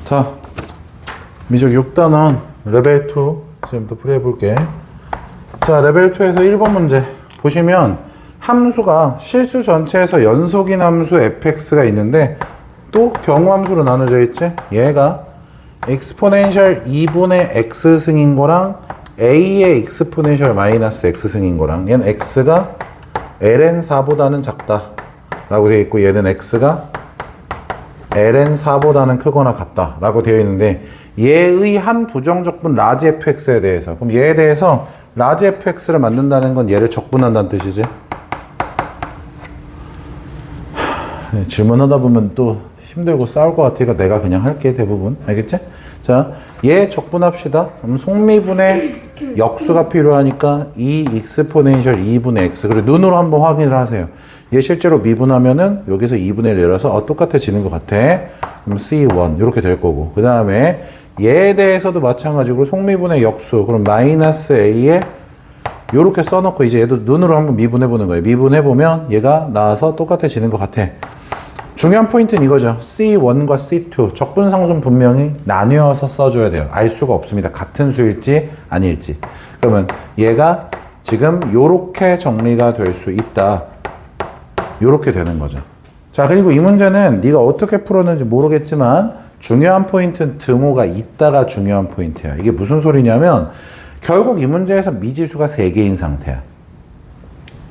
자, 미적 6단원 레벨 2 지금부터 풀이해 볼게. 자, 레벨 2에서 1번 문제 보시면 함수가 실수 전체에서 연속인 함수 fx가 있는데 또 경우함수로 나눠져 있지. 얘가 exponential 2분의 x승인 거랑 a의 exponential 마이너스 x승인 거랑, 얘는 x가 ln4보다는 작다 라고 되어 있고 얘는 x가 ln4보다는 크거나 같다 라고 되어 있는데, 얘의 한 부정적분 라지 fx에 대해서, 그럼 얘에 대해서 라지 fx를 만든다는 건 얘를 적분한다는 뜻이지. 질문하다 보면 또 힘들고 싸울 것 같으니까 내가 그냥 할게. 대부분 알겠지? 자, 얘 적분합시다. 그럼 속미분의 역수가 필요하니까 2 exponential 2분의 x, 그리고 눈으로 한번 확인을 하세요. 얘 실제로 미분하면은 여기서 2분의 1 내려서 똑같아지는 것 같아. 그럼 c1 이렇게 될 거고, 그 다음에 얘에 대해서도 마찬가지로 속미분의 역수, 그럼 마이너스 a에 요렇게 써놓고 이제 얘도 눈으로 한번 미분해보는 거예요. 미분해보면 얘가 나와서 똑같아지는 것 같아. 중요한 포인트는 이거죠. C1과 C2 적분상수는 분명히 나뉘어서 써줘야 돼요. 알 수가 없습니다. 같은 수일지 아닐지. 그러면 얘가 지금 요렇게 정리가 될 수 있다. 요렇게 되는 거죠. 자, 그리고 이 문제는 네가 어떻게 풀었는지 모르겠지만 중요한 포인트는 등호가 있다가 중요한 포인트야. 이게 무슨 소리냐면 결국 이 문제에서 미지수가 3개인 상태야.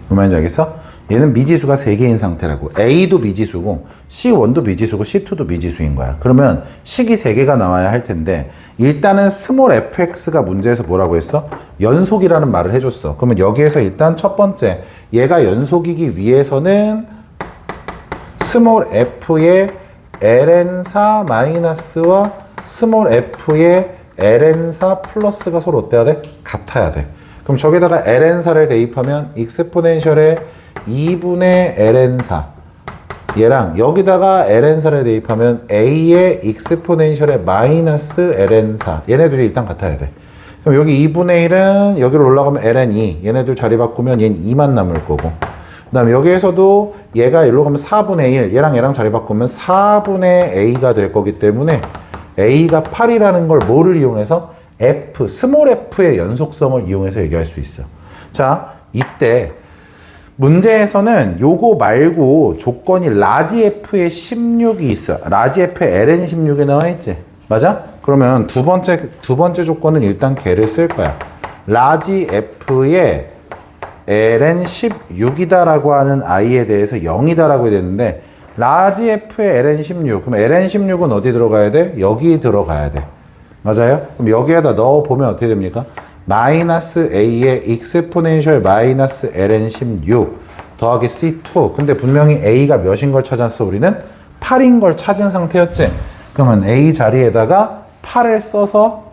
무슨 말인지 알겠어? 얘는 미지수가 3개인 상태라고. A도 미지수고 C1도 미지수고 C2도 미지수인 거야. 그러면 식이 3개가 나와야 할 텐데 일단은 스몰 fx가 문제에서 뭐라고 했어? 연속이라는 말을 해줬어. 그러면 여기에서 일단 첫 번째, 얘가 연속이기 위해서는 스몰 f의 ln4 마이너스와 스몰 f의 ln4 플러스가 서로 어때야 돼? 같아야 돼. 그럼 저기다가 ln4를 대입하면 익스포넨셜의 2분의 ln4 얘랑 여기다가 ln4를 대입하면 a의 익스포넨셜의 마이너스 ln4, 얘네들이 일단 같아야 돼. 그럼 여기 2분의 1은 여기로 올라가면 ln2, 얘네들 자리 바꾸면 얘는 2만 남을 거고, 그 다음에 여기에서도 얘가 여기로 가면 4분의 1, 얘랑 자리 바꾸면 4분의 a가 될 거기 때문에 a가 8이라는 걸 뭐를 이용해서? f, 스몰 f의 연속성을 이용해서 얘기할 수 있어. 자, 이때 문제에서는 요거 말고 조건이 라지 f의 16이 있어. 라지 f의 ln 16이 나와 있지. 맞아? 그러면 두 번째 조건은 일단 걔를 쓸 거야. 라지 f의 ln 16이다라고 하는 i에 대해서 0이다라고 해야 되는데, 라지 f의 ln 16, 그럼 ln 16은 어디 들어가야 돼? 여기 들어가야 돼. 맞아요? 그럼 여기에다 넣어보면 어떻게 됩니까? 마이너스 a의 익스포넨셜 마이너스 ln 16 더하기 c2. 근데 분명히 a가 몇인 걸 찾았어? 우리는 8인 걸 찾은 상태였지? 그러면 a 자리에다가 8을 써서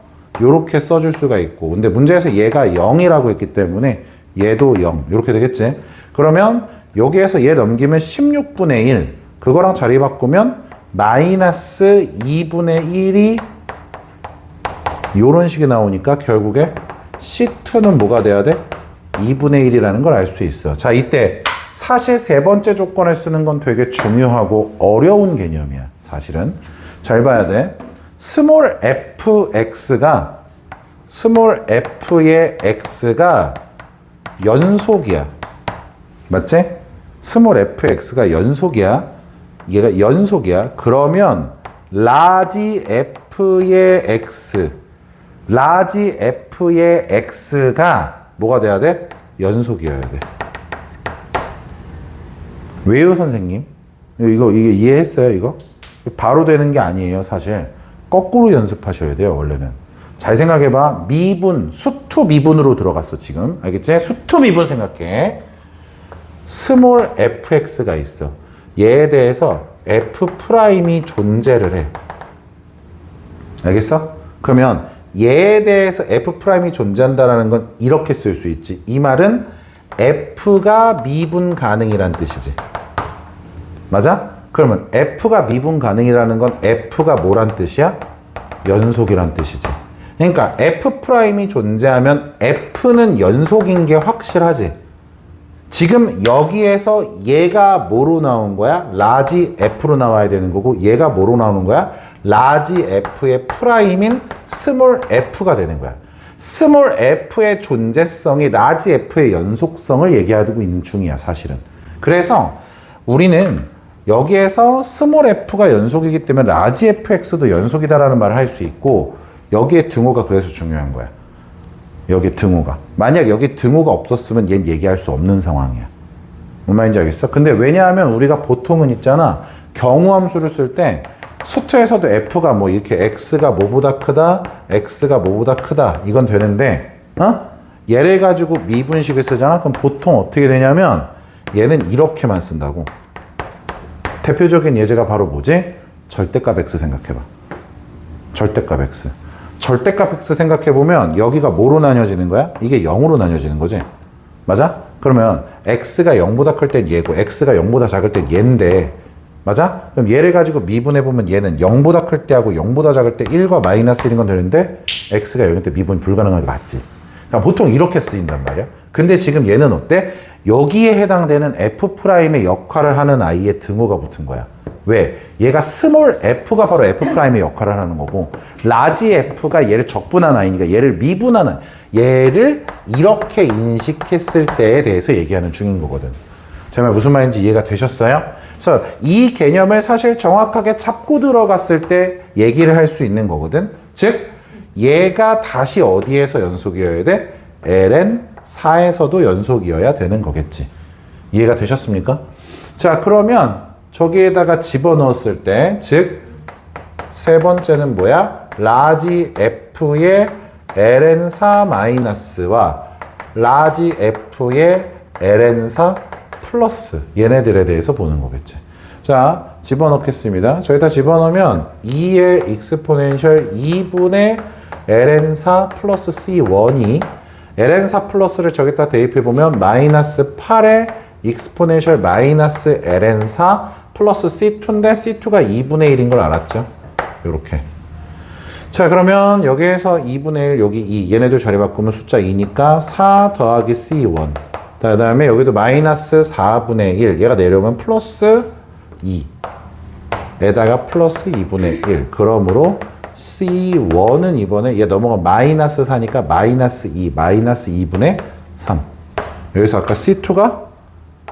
요렇게 써줄 수가 있고, 근데 문제에서 얘가 0이라고 했기 때문에 얘도 0 이렇게 되겠지? 그러면 여기에서 얘 넘기면 16분의 1, 그거랑 자리 바꾸면 마이너스 2분의 1이 요런 식이 나오니까 결국에 C2는 뭐가 돼야 돼? 2분의 1이라는 걸 알 수 있어. 자, 이때 사실 세 번째 조건을 쓰는 건 되게 중요하고 어려운 개념이야. 사실은 잘 봐야 돼. 스몰 fx가 스몰 f의 x가 연속이야. 맞지? 스몰 fx가 연속이야. 얘가 연속이야. 그러면 라지 f의 x, 라지 f의 x가 뭐가 돼야 돼? 연속이어야 돼. 왜요, 선생님? 이게 이해했어요, 이거? 바로 되는 게 아니에요, 사실. 거꾸로 연습하셔야 돼요, 원래는. 잘 생각해봐. 미분, 수투 미분으로 들어갔어, 지금. 알겠지? 수투 미분 생각해. 스몰 fx가 있어. 얘에 대해서 f'이 존재를 해. 알겠어? 그러면 얘에 대해서 f'이 존재한다는 건 이렇게 쓸 수 있지. 이 말은 f가 미분 가능이란 뜻이지. 맞아? 그러면 f가 미분 가능이라는 건 f가 뭐란 뜻이야? 연속이란 뜻이지. 그러니까 f'이 존재하면 f는 연속인 게 확실하지. 지금 여기에서 얘가 뭐로 나온 거야? 라지 f로 나와야 되는 거고, 얘가 뭐로 나오는 거야? 라지 f의 프라임인 스몰 f가 되는 거야. 스몰 f의 존재성이 라지 f의 연속성을 얘기하고 있는 중이야, 사실은. 그래서 우리는 여기에서 스몰 f가 연속이기 때문에 라지 fx도 연속이다라는 말을 할 수 있고, 여기에 등호가 그래서 중요한 거야. 여기 등호가. 만약 여기 등호가 없었으면 얘는 얘기할 수 없는 상황이야. 뭔 말인지 알겠어? 근데 왜냐하면 우리가 보통은 있잖아, 경우함수를 쓸 때 수트에서도 f가 뭐 이렇게 x가 뭐보다 크다, x가 뭐보다 크다, 이건 되는데, 얘를 가지고 미분식을 쓰잖아? 그럼 보통 어떻게 되냐면 얘는 이렇게만 쓴다고. 대표적인 예제가 바로 뭐지? 절대값 x 생각해봐. 절대값 x. 절대값 x 생각해보면 여기가 뭐로 나뉘어지는 거야? 이게 0으로 나뉘어지는 거지. 맞아? 그러면 x가 0보다 클 땐 얘고 x가 0보다 작을 땐 얘인데, 맞아? 그럼 얘를 가지고 미분해보면 얘는 0보다 클 때하고 0보다 작을 때 1과 마이너스 1인 건 되는데 x가 0일 때 미분이 불가능한 게 맞지. 그러니까 보통 이렇게 쓰인단 말이야. 근데 지금 얘는 어때? 여기에 해당되는 f'의 역할을 하는 아이의 등호가 붙은 거야. 왜? 얘가 스몰 f가 바로 f'의 역할을 하는 거고, 라지 f가 얘를 적분한 아이니까 얘를 미분하는, 얘를 이렇게 인식했을 때에 대해서 얘기하는 중인 거거든. 제 말 무슨 말인지 이해가 되셨어요? 그래서 이 개념을 사실 정확하게 잡고 들어갔을 때 얘기를 할 수 있는 거거든. 즉, 얘가 다시 어디에서 연속이어야 돼? ln4에서도 연속이어야 되는 거겠지. 이해가 되셨습니까? 자, 그러면 저기에다가 집어넣었을 때, 즉, 세 번째는 뭐야? 라지 f의 ln4 마이너스와 라지 f의 ln4 플러스, 얘네들에 대해서 보는 거겠지. 자, 집어넣겠습니다. 저기다 집어넣으면 2의 익스포넨셜 2분의 ln4 플러스 c1이 ln4 플러스를 저기다 대입해보면 마이너스 8의 익스포넨셜 마이너스 ln4 플러스 c2인데 c2가 2분의 1인 걸 알았죠? 요렇게. 자, 그러면 여기에서 2분의 1, 여기 2, 얘네들 자리 바꾸면 숫자 2니까 4 더하기 c1. 그 다음에 여기도 마이너스 4분의 1, 얘가 내려오면 플러스 2 에다가 플러스 2분의 1. 그러므로 C1은 이번에 얘 넘어가 마이너스 4니까 마이너스 2, 마이너스 2분의 3. 여기서 아까 C2가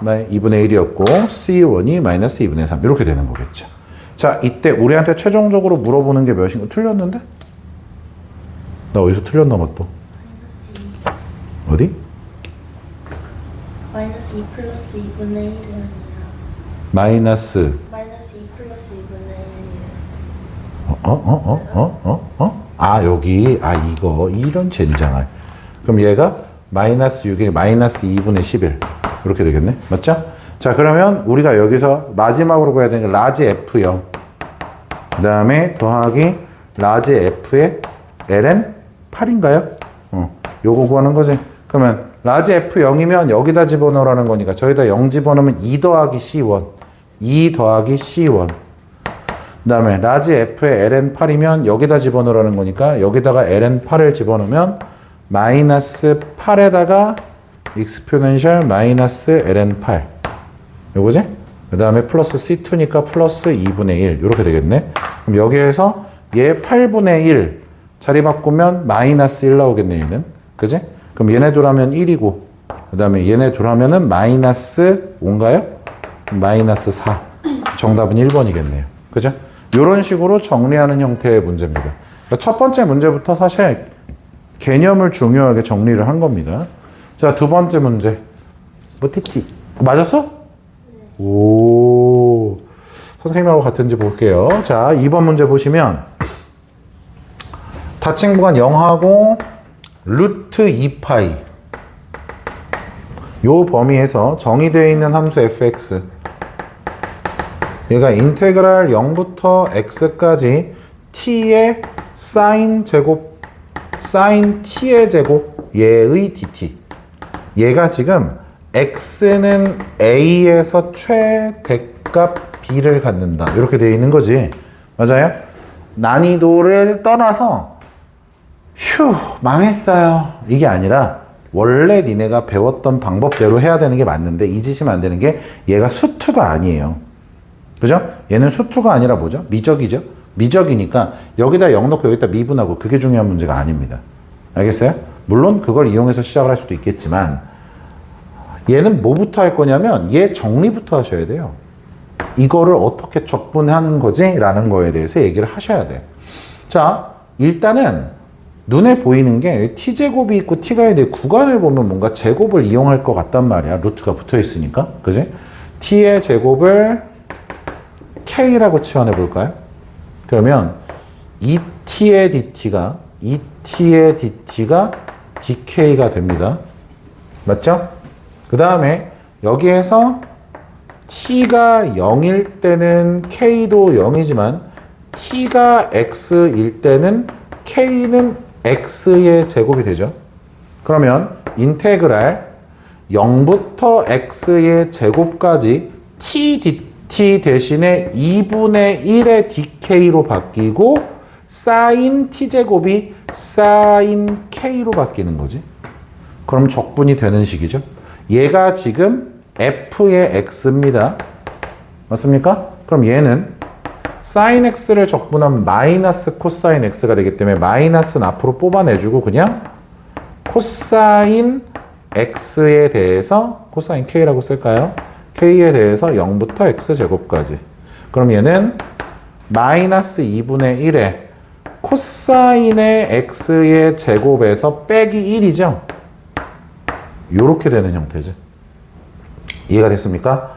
2분의 1이었고 C1이 마이너스 2분의 3 이렇게 되는 거겠죠. 자, 이때 우리한테 최종적으로 물어보는 게 몇인가? 틀렸는데? 나 어디서 틀렸나 봐 또. 어디? 마이너스 2 플러스 2분의 1이 아니라 마이너스 2 플러스 2분의 1. 아, 여기, 이거, 이런 젠장할. 그럼 얘가 마이너스 6이 마이너스 2분의 11. 이렇게 되겠네. 맞죠? 자, 그러면 우리가 여기서 마지막으로 구해야 되는 게 라지 F0. 그 다음에 더하기 라지 F의 ln 8인가요? 요거 구하는 거지. 그러면 라지 F0이면 여기다 집어넣으라는 거니까 저기다 0 집어넣으면 2 더하기 C1. 2 더하기 C1. 그 다음에 라지 F의 ln 8이면 여기다 집어넣으라는 거니까 여기다가 ln 8을 집어넣으면 마이너스 8에다가 익스포넨셜 마이너스 ln 8. 요거지? 그 다음에 플러스 C2니까 플러스 2분의 1. 이렇게 되겠네. 그럼 여기에서 얘 8분의 1 자리 바꾸면 마이너스 1 나오겠네, 얘는. 그지? 그럼 얘네 둘하면 1이고, 그 다음에 얘네 둘하면은 마이너스 5인가요? 마이너스 4. 정답은 1번이겠네요. 그죠? 이런 식으로 정리하는 형태의 문제입니다. 그러니까 첫 번째 문제부터 사실 개념을 중요하게 정리를 한 겁니다. 자, 두 번째 문제. 못했지? 맞았어? 오. 선생님하고 같은지 볼게요. 자, 2번 문제 보시면 닫힌 구간 0하고 루트 2파이 요 범위에서 정의되어 있는 함수 fx, 얘가 인테그랄 0부터 x까지 t의 사인 제곱, 사인 t의 제곱 얘의 dt. 얘가 지금 x는 a에서 최대값 b를 갖는다. 이렇게 되어 있는 거지. 맞아요? 난이도를 떠나서 휴 망했어요 이게 아니라 원래 니네가 배웠던 방법대로 해야 되는 게 맞는데 잊으시면 안 되는 게 얘가 수투가 아니에요. 그죠? 얘는 수투가 아니라 뭐죠? 미적이죠? 미적이니까 여기다 0 넣고 여기다 미분하고 그게 중요한 문제가 아닙니다. 알겠어요? 물론 그걸 이용해서 시작을 할 수도 있겠지만 얘는 뭐부터 할 거냐면 얘 정리부터 하셔야 돼요. 이거를 어떻게 적분하는 거지? 라는 거에 대해서 얘기를 하셔야 돼요. 자, 일단은 눈에 보이는 게 t제곱이 있고 t가 돼 구간을 보면 뭔가 제곱을 이용할 것 같단 말이야. 루트가 붙어 있으니까. 그지? t의 제곱을 k라고 치환해 볼까요? 그러면 2t의 dt가 dk가 됩니다. 맞죠? 그 다음에 여기에서 t가 0일 때는 k도 0이지만 t가 x일 때는 k는 x의 제곱이 되죠. 그러면 인테그랄 0부터 x의 제곱까지 t dt 대신에 2분의 1의 dk로 바뀌고 sin t제곱이 sin k로 바뀌는 거지. 그럼 적분이 되는 식이죠. 얘가 지금 f의 x입니다. 맞습니까? 그럼 얘는 sin x를 적분하면 마이너스 코사인 x가 되기 때문에 마이너스는 앞으로 뽑아내주고 그냥 코사인 x에 대해서 코사인 k라고 쓸까요? k에 대해서 0부터 x제곱까지. 그럼 얘는 마이너스 2분의 1에 코사인의 x의 제곱에서 빼기 1이죠. 요렇게 되는 형태죠. 이해가 됐습니까?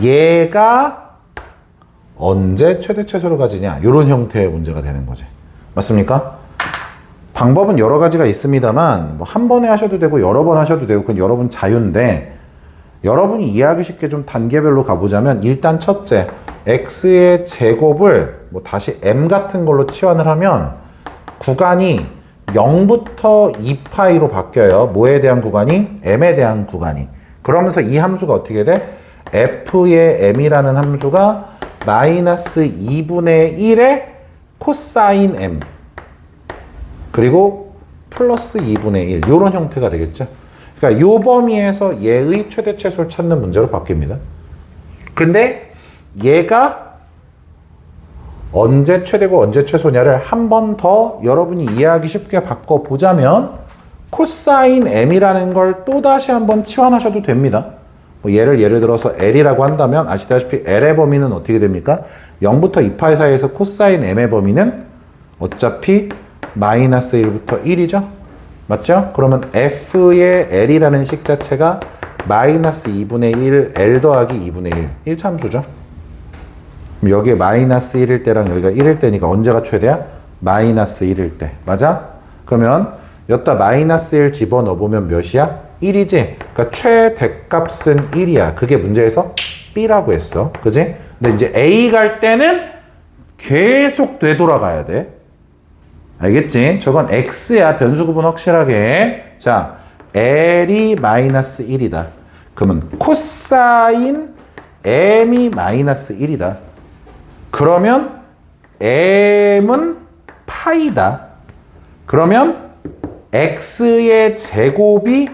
얘가 언제 최대 최소를 가지냐 이런 형태의 문제가 되는 거지. 맞습니까? 방법은 여러 가지가 있습니다만 뭐 한 번에 하셔도 되고 여러 번 하셔도 되고 그건 여러분 자유인데 여러분이 이해하기 쉽게 좀 단계별로 가보자면 일단 첫째 x의 제곱을 뭐 다시 m 같은 걸로 치환을 하면 구간이 0부터 2파이로 바뀌어요. 뭐에 대한 구간이? m에 대한 구간이. 그러면서 이 함수가 어떻게 돼? f의 m이라는 함수가 마이너스 2분의 1의 코사인 m 그리고 플러스 2분의 1 이런 형태가 되겠죠. 그러니까 이 범위에서 얘의 최대 최소를 찾는 문제로 바뀝니다. 근데 얘가 언제 최대고 언제 최소냐를 한 번 더 여러분이 이해하기 쉽게 바꿔보자면 코사인 m이라는 걸 또다시 한번 치환하셔도 됩니다. 뭐 예를 들어서 L이라고 한다면 아시다시피 L의 범위는 어떻게 됩니까? 0부터 2파이 사이에서 코사인 M의 범위는 어차피 마이너스 1부터 1이죠? 맞죠? 그러면 F의 L이라는 식 자체가 마이너스 2분의 1 L 더하기 2분의 1 1참수죠. 그럼 여기에 마이너스 1일 때랑 여기가 1일 때니까 언제가 최대야? 마이너스 1일 때. 맞아? 그러면 여기다 마이너스 1 집어넣어보면 몇이야? 1이지? 그러니까 최대값은 1이야. 그게 문제에서 B라고 했어. 그지? 근데 이제 A 갈 때는 계속 되돌아가야 돼. 알겠지? 저건 X야. 변수 구분 확실하게. 자, L이 마이너스 1이다. 그러면 코사인 M이 마이너스 1이다. 그러면 M은 파이다. 그러면 X의 제곱이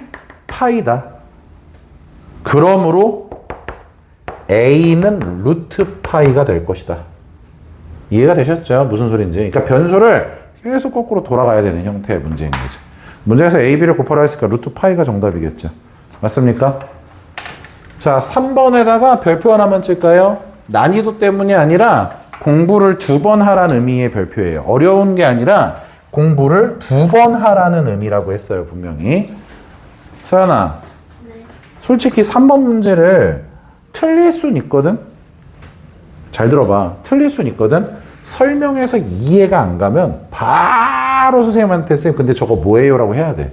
파이다. 그러므로 A는 루트 파이가 될 것이다. 이해가 되셨죠? 무슨 소리인지. 그러니까 변수를 계속 거꾸로 돌아가야 되는 형태의 문제인 거죠. 문제에서 A, B를 곱하라 했으니까 루트 파이가 정답이겠죠. 맞습니까? 자, 3번에다가 별표 하나만 칠까요? 난이도 때문이 아니라 공부를 2번 하라는 의미의 별표예요. 어려운 게 아니라 공부를 2번 하라는 의미라고 했어요, 분명히. 서연아, 솔직히 3번 문제를 틀릴 순 있거든? 잘 들어봐. 틀릴 순 있거든? 설명해서 이해가 안 가면 바로 선생님한테 선생님 근데 저거 뭐예요? 라고 해야 돼.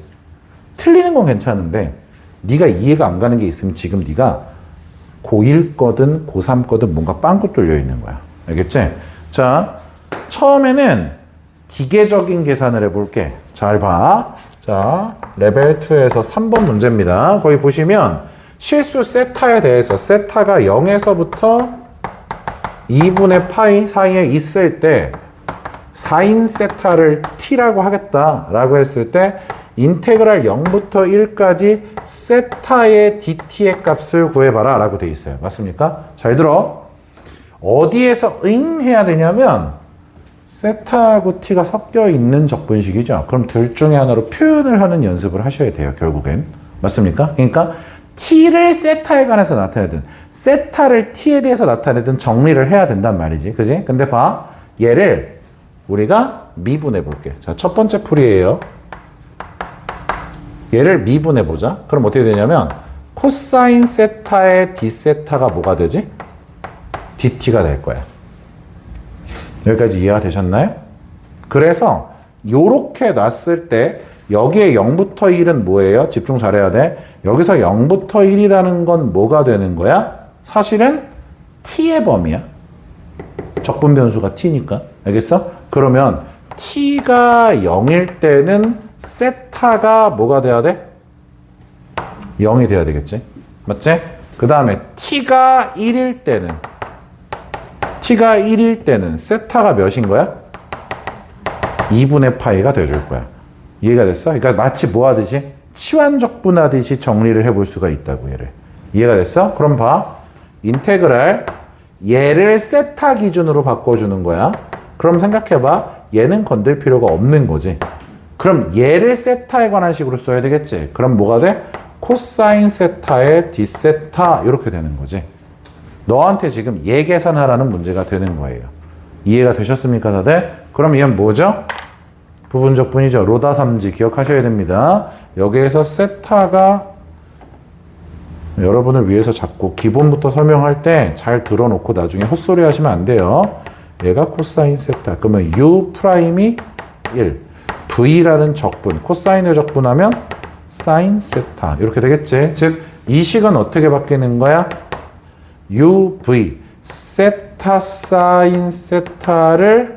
틀리는 건 괜찮은데 네가 이해가 안 가는 게 있으면 지금 네가 고1 거든 고3 거든 뭔가 빵꾸 뚫려 있는 거야. 알겠지? 자, 처음에는 기계적인 계산을 해볼게. 잘 봐. 자, 레벨 2에서 3번 문제입니다. 거기 보시면 실수 세타에 대해서 세타가 0에서부터 2분의 파이 사이에 있을 때 4인 세타를 t라고 하겠다라고 했을 때 인테그랄 0부터 1까지 세타의 dt의 값을 구해봐라 라고 돼 있어요. 맞습니까? 잘 들어. 어디에서 응 해야 되냐면 세타하고 t가 섞여 있는 적분식이죠. 그럼 둘 중에 하나로 표현을 하는 연습을 하셔야 돼요, 결국엔. 맞습니까? 그러니까 t를 세타에 관해서 나타내든 세타를 t에 대해서 나타내든 정리를 해야 된단 말이지. 그지? 근데 봐. 얘를 우리가 미분해 볼게. 자, 첫 번째 풀이에요. 얘를 미분해 보자. 그럼 어떻게 되냐면 코사인 세타의 d 세타가 뭐가 되지? dt가 될 거야. 여기까지 이해가 되셨나요? 그래서 요렇게 놨을 때 여기에 0부터 1은 뭐예요? 집중 잘해야 돼. 여기서 0부터 1이라는 건 뭐가 되는 거야? 사실은 t의 범위야. 적분 변수가 t니까. 알겠어? 그러면 t가 0일 때는 세타가 뭐가 돼야 돼? 0이 돼야 되겠지? 맞지? 그 다음에 t가 1일 때는 세타가 몇인 거야? 2분의 파이가 돼줄 거야. 이해가 됐어? 그러니까 마치 뭐 하듯이 치환적분하듯이 정리를 해볼 수가 있다고, 얘를. 이해가 됐어? 그럼 봐. 인테그랄 얘를 세타 기준으로 바꿔주는 거야. 그럼 생각해봐. 얘는 건들 필요가 없는 거지. 그럼 얘를 세타에 관한 식으로 써야 되겠지. 그럼 뭐가 돼? 코사인 세타의 d 세타 이렇게 되는 거지. 너한테 지금 얘 계산하라는 문제가 되는 거예요. 이해가 되셨습니까, 다들? 그럼 얘는 뭐죠? 부분적분이죠. 로다 삼지 기억하셔야 됩니다. 여기에서 세타가 여러분을 위해서 자꾸 기본부터 설명할 때 잘 들어놓고 나중에 헛소리 하시면 안 돼요. 얘가 코사인 세타. 그러면 u 프라임이 1. v라는 적분. 코사인을 적분하면 사인 세타. 이렇게 되겠지. 즉, 이 식은 어떻게 바뀌는 거야? uv. 세타 사인 세타를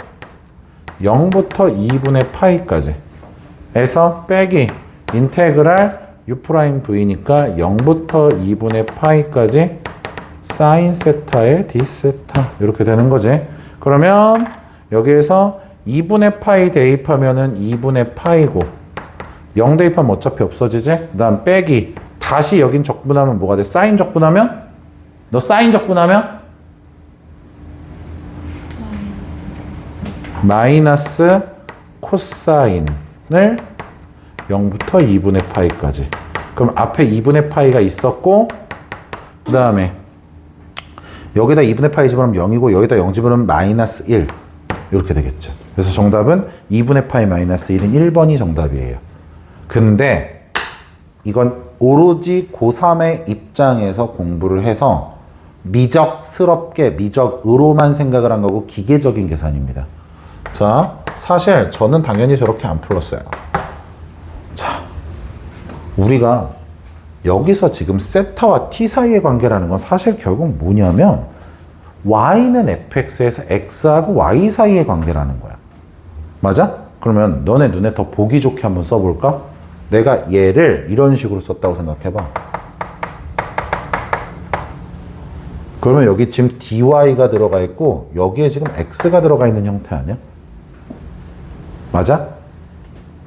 0부터 2분의 파이까지 에서 빼기 인테그랄 u'v니까 0부터 2분의 파이까지 사인 세타의 d 세타 이렇게 되는 거지. 그러면 여기에서 2분의 파이 대입하면은 2분의 파이고 0 대입하면 어차피 없어지지? 그 다음 빼기 다시 여긴 적분하면 뭐가 돼? 사인 적분하면? 너 사인 적분하면? 마이너스 코사인을 0부터 2분의 파이까지. 그럼 앞에 2분의 파이가 있었고 그 다음에 여기다 2분의 파이 집어넣으면 0이고 여기다 0 집어넣으면 마이너스 1 이렇게 되겠죠. 그래서 정답은 2분의 파이 마이너스 1은 1번이 정답이에요. 근데 이건 오로지 고3의 입장에서 공부를 해서 미적스럽게 미적으로만 생각을 한 거고 기계적인 계산입니다. 자, 사실 저는 당연히 저렇게 안 풀었어요. 자, 우리가 여기서 지금 세타와 t 사이의 관계라는 건 사실 결국 뭐냐면 y는 fx에서 x하고 y 사이의 관계라는 거야. 맞아? 그러면 너네 눈에 더 보기 좋게 한번 써볼까? 내가 얘를 이런 식으로 썼다고 생각해봐. 그러면 여기 지금 dy가 들어가 있고 여기에 지금 x가 들어가 있는 형태 아니야? 맞아?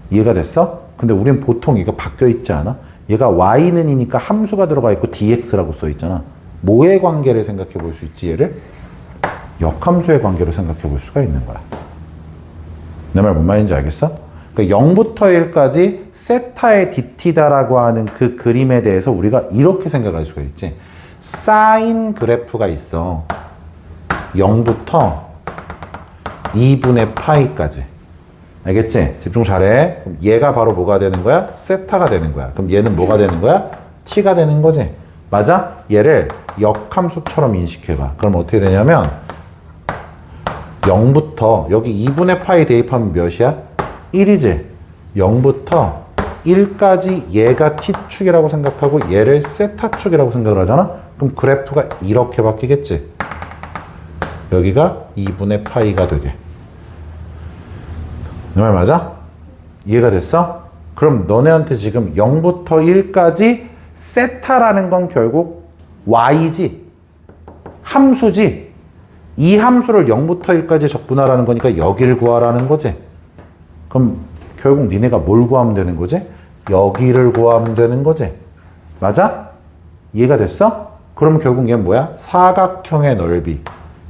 이해가 됐어? 근데 우린 보통 이거 바뀌어 있지 않아? 얘가 y는 이니까 함수가 들어가 있고 dx라고 써 있잖아. 뭐의 관계를 생각해 볼 수 있지, 얘를? 역함수의 관계로 생각해 볼 수가 있는 거야. 내 말 뭔 말인지 알겠어? 그러니까 0부터 1까지 세타의 dt다라고 하는 그 그림에 대해서 우리가 이렇게 생각할 수가 있지. 사인 그래프가 있어. 0부터 2분의 파이까지. 알겠지? 집중 잘해. 그럼 얘가 바로 뭐가 되는 거야? 세타가 되는 거야. 그럼 얘는 뭐가 되는 거야? t가 되는 거지. 맞아? 얘를 역함수처럼 인식해봐. 그럼 어떻게 되냐면 0부터 여기 2분의 파이 대입하면 몇이야? 1이지. 0부터 1까지 얘가 t축이라고 생각하고 얘를 세타축이라고 생각을 하잖아? 그럼 그래프가 이렇게 바뀌겠지. 여기가 2분의 파이가 되게. 내 말 맞아? 이해가 됐어? 그럼 너네한테 지금 0부터 1까지 세타라는 건 결국 y지. 함수지. 이 함수를 0부터 1까지 적분하라는 거니까 여기를 구하라는 거지. 그럼 결국 니네가 뭘 구하면 되는 거지? 여기를 구하면 되는 거지. 맞아? 이해가 됐어? 그럼 결국 얘는 뭐야? 사각형의 넓이.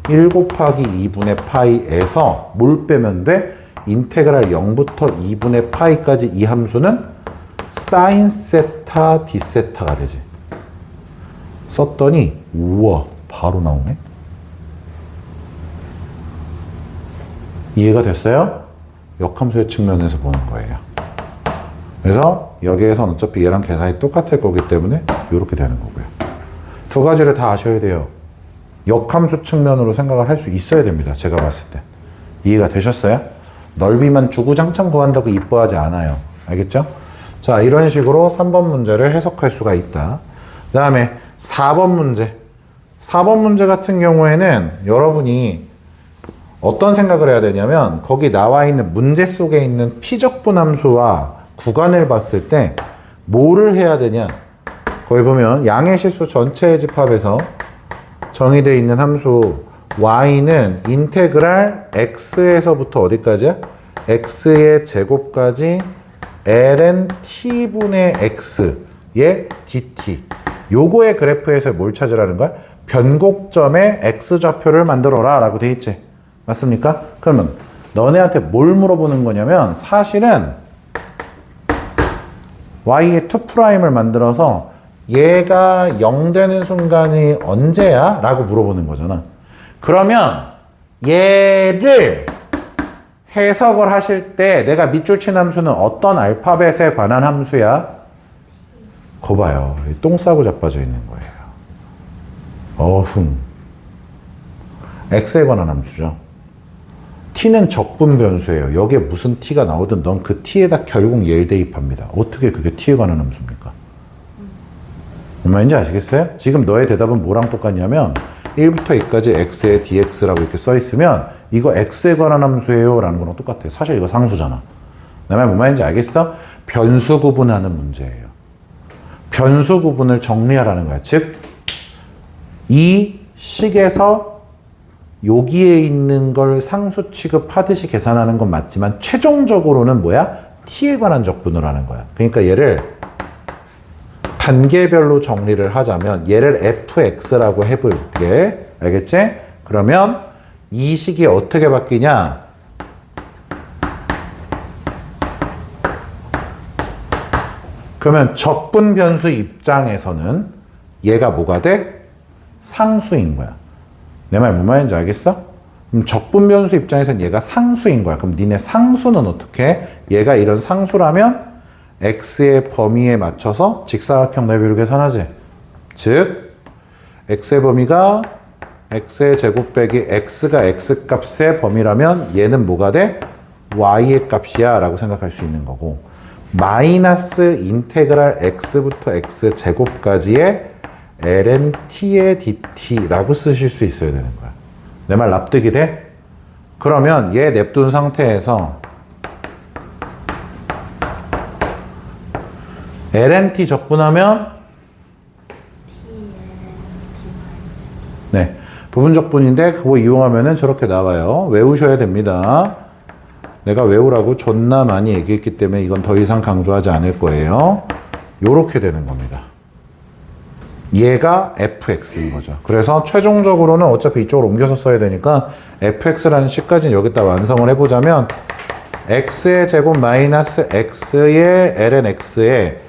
1 곱하기 2분의 파이에서 뭘 빼면 돼? 인테그랄 0부터 2분의 파이까지 이 함수는 사인 세타 디세타가 되지. 썼더니 우와 바로 나오네. 이해가 됐어요? 역함수의 측면에서 보는 거예요. 그래서 여기에선 어차피 얘랑 계산이 똑같을 거기 때문에 이렇게 되는 거고요. 두 가지를 다 아셔야 돼요. 역함수 측면으로 생각을 할 수 있어야 됩니다. 제가 봤을 때. 이해가 되셨어요? 넓이만 주구장창 구한다고 이뻐하지 않아요. 알겠죠? 자, 이런 식으로 3번 문제를 해석할 수가 있다. 그 다음에 4번 문제. 4번 문제 같은 경우에는 여러분이 어떤 생각을 해야 되냐면 거기 나와 있는 문제 속에 있는 피적분 함수와 구간을 봤을 때 뭐를 해야 되냐. 거기 보면 양의 실수 전체의 집합에서 정의되어 있는 함수 y는 인테그랄 x에서부터 어디까지야? x의 제곱까지 ln t분의 x의 dt. 요거의 그래프에서 뭘 찾으라는 거야? 변곡점의 x좌표를 만들어라 라고 돼 있지. 맞습니까? 그러면 너네한테 뭘 물어보는 거냐면 사실은 y의 2'을 만들어서 얘가 0 되는 순간이 언제야? 라고 물어보는 거잖아. 그러면 얘를 해석을 하실 때 내가 밑줄 친 함수는 어떤 알파벳에 관한 함수야? 거 봐요. 똥 싸고 자빠져 있는 거예요. 어흥. x에 관한 함수죠. t는 적분 변수예요. 여기에 무슨 t가 나오든 넌 그 t에다 결국 얘를 대입합니다. 어떻게 그게 t에 관한 함수입니까? 뭔 말인지 아시겠어요? 지금 너의 대답은 뭐랑 똑같냐면 1부터 2까지 x에 dx라고 이렇게 써 있으면 이거 x에 관한 함수예요 라는 거랑 똑같아요. 사실 이거 상수잖아. 내 말 뭔 말인지 알겠어? 변수 구분하는 문제예요. 변수 구분을 정리하라는 거야. 즉, 이 식에서 여기에 있는 걸 상수 취급하듯이 계산하는 건 맞지만 최종적으로는 뭐야? t에 관한 적분을 하는 거야. 그러니까 얘를 단계별로 정리를 하자면 얘를 fx라고 해볼게. 알겠지? 그러면 이 식이 어떻게 바뀌냐? 그러면 적분 변수 입장에서는 얘가 뭐가 돼? 상수인 거야. 내 말 뭔 말인지 알겠어? 그럼 적분 변수 입장에서는 얘가 상수인 거야. 그럼 니네 상수는 어떻게 해? 얘가 이런 상수라면 x의 범위에 맞춰서 직사각형 내비로 계산하지. 즉 x의 범위가 x의 제곱 빼기 x가 x 값의 범위라면 얘는 뭐가 돼? y의 값이야 라고 생각할 수 있는 거고, 마이너스 인테그랄 x부터 x 제곱까지의 ln t의 dt라고 쓰실 수 있어야 되는 거야. 내 말 납득이 돼? 그러면 얘 냅둔 상태에서 ln t 적분하면 네, 부분적분인데 그거 이용하면은 저렇게 나와요. 외우셔야 됩니다. 내가 외우라고 존나 많이 얘기했기 때문에 이건 더 이상 강조하지 않을 거예요. 요렇게 되는 겁니다. 얘가 fx인 거죠. 그래서 최종적으로는 어차피 이쪽으로 옮겨서 써야 되니까 fx라는 식까지는 여기다 완성을 해보자면 x의 제곱 마이너스 x의 ln x에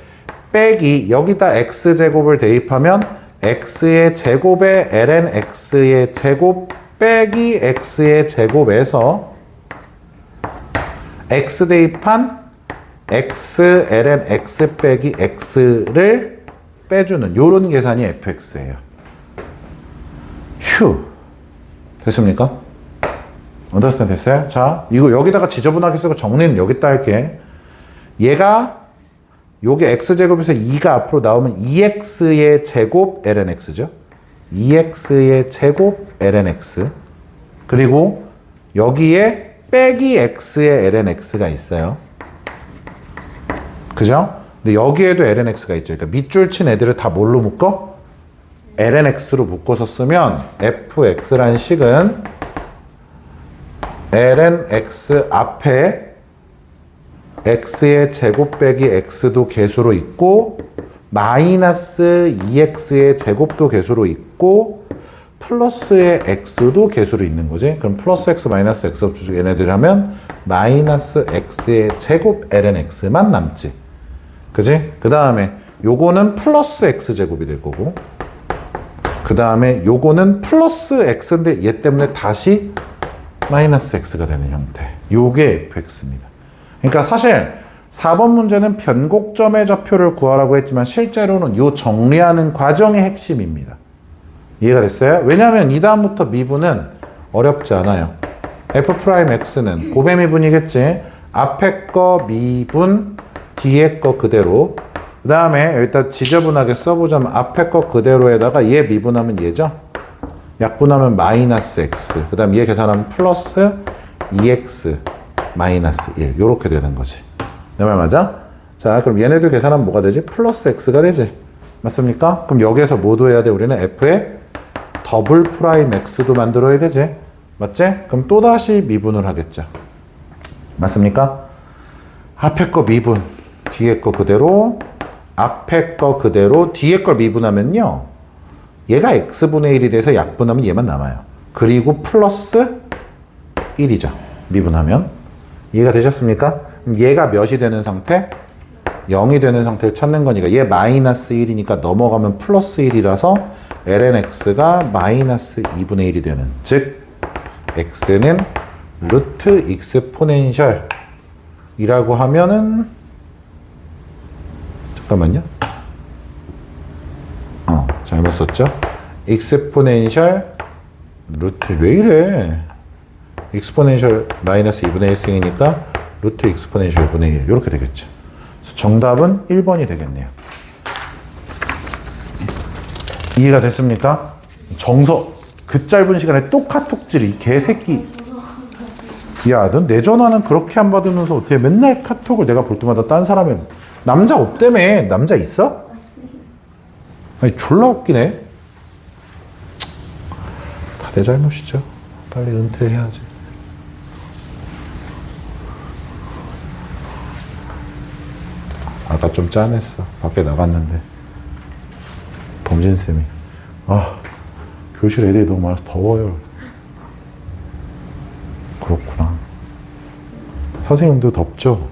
빼기 여기다 x제곱을 대입하면 x의 제곱에 ln x의 제곱 빼기 x의 제곱에서 x 대입한 x ln x 빼기 x를 빼주는 요런 계산이 fx예요. 휴. 됐습니까? 언더스탠드 됐어요? 자, 이거 여기다가 지저분하게 쓰고 정리는 여기다 할게. 얘가 요게 x제곱에서 2가 앞으로 나오면 2x의 제곱 ln x죠. 2x의 제곱 ln x. 그리고 여기에 빼기 x의 ln x가 있어요. 그죠? 근데 여기에도 ln x가 있죠. 그러니까 밑줄 친 애들을 다 뭘로 묶어? ln x로 묶어서 쓰면 fx란 식은 ln x 앞에 x의 제곱 빼기 x도 개수로 있고 마이너스 2x의 제곱도 개수로 있고 플러스의 x도 개수로 있는 거지. 그럼 플러스 x 마이너스 x 없죠. 얘네들 하면 마이너스 x의 제곱 ln x만 남지. 그지? 그 다음에 요거는 플러스 x제곱이 될 거고, 그 다음에 요거는 플러스 x인데 얘 때문에 다시 마이너스 x가 되는 형태. 요게 fx입니다. 그러니까 사실 4번 문제는 변곡점의 좌표를 구하라고 했지만 실제로는 요 정리하는 과정의 핵심입니다. 이해가 됐어요? 왜냐하면 이 다음부터 미분은 어렵지 않아요. f'x는 곱의 미분이겠지. 앞에 거 미분, 뒤에 거 그대로. 그 다음에 여기다 지저분하게 써보자면 앞에 거 그대로에다가 얘 미분하면 얘죠. 약분하면 마이너스 x. 그 다음 얘 계산하면 플러스 2x 마이너스 1. 요렇게 되는 거지. 내 말 맞아? 자, 그럼 얘네들 계산하면 뭐가 되지? 플러스 x가 되지. 맞습니까? 그럼 여기에서 뭐 둬야 돼? 우리는 f의 더블 프라임 x도 만들어야 되지. 맞지? 그럼 또다시 미분을 하겠죠. 맞습니까? 앞에 거 미분, 뒤에 거 그대로, 앞에 거 그대로, 뒤에 걸 미분하면요. 얘가 x분의 1이 돼서 약분하면 얘만 남아요. 그리고 플러스 1이죠. 미분하면. 이해가 되셨습니까? 그럼 얘가 몇이 되는 상태? 0이 되는 상태를 찾는 거니까 얘 마이너스 1이니까 넘어가면 플러스 1이라서 ln x가 마이너스 2분의 1이 되는, 즉 x는 루트 익스포넨셜 이라고 하면은, 잠깐만요. 잘못 썼죠? 익스포넨셜 루트, 왜 이래? 익스포넨셜 마이너스 2분의 1승이니까 루트 익스포넨셜 분의 1 이렇게 되겠죠. 그래서 정답은 1번이 되겠네요. 이해가 됐습니까? 정서, 그 짧은 시간에 또 카톡질이, 이 개새끼. 야, 넌 내 전화는 그렇게 안 받으면서 어떻게 맨날 카톡을 내가 볼 때마다 딴 사람의 남자 없다며. 남자 있어? 아니, 졸라 웃기네. 다 내 잘못이죠. 빨리 은퇴해야지. 아까 좀 짠했어. 밖에 나갔는데 범진쌤이 교실 애들이 너무 많아서 더워요. 그렇구나. 선생님도 덥죠?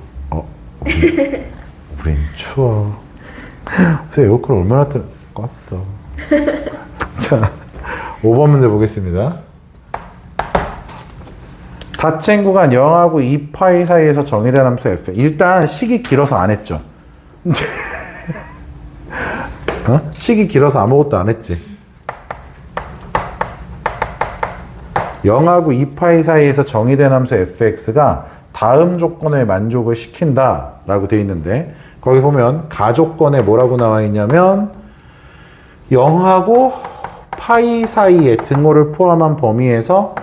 우린 추워. 그래서 에어컨 얼마나 껐어. 자, 5번 문제 보겠습니다. 닫힌 구간 0하고 2파이 사이에서 정의된 함수 f. 일단 식이 길어서 안 했죠. 식이 길어서 아무것도 안 했지. 0하고 2파이 사이에서 정의된 함수 fx가 다음 조건에 만족을 시킨다 라고 되어 있는데, 거기 보면 가조건에 뭐라고 나와 있냐면 0하고 파이 사이의 등호를 포함한 범위에서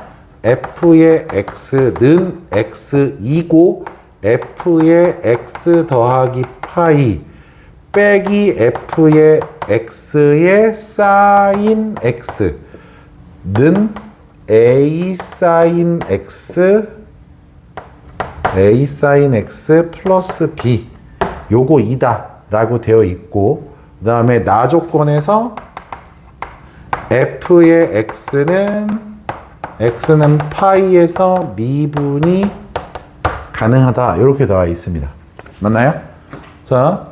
f의 x는 x이고 f의 x 더하기 파이 빼기 f의 x의 사인 x는 a 사인 x 플러스 b 요거 이다 라고 되어 있고, 그 다음에 나 조건에서 f의 x는 파이에서 미분이 가능하다 이렇게 나와 있습니다. 맞나요? 자,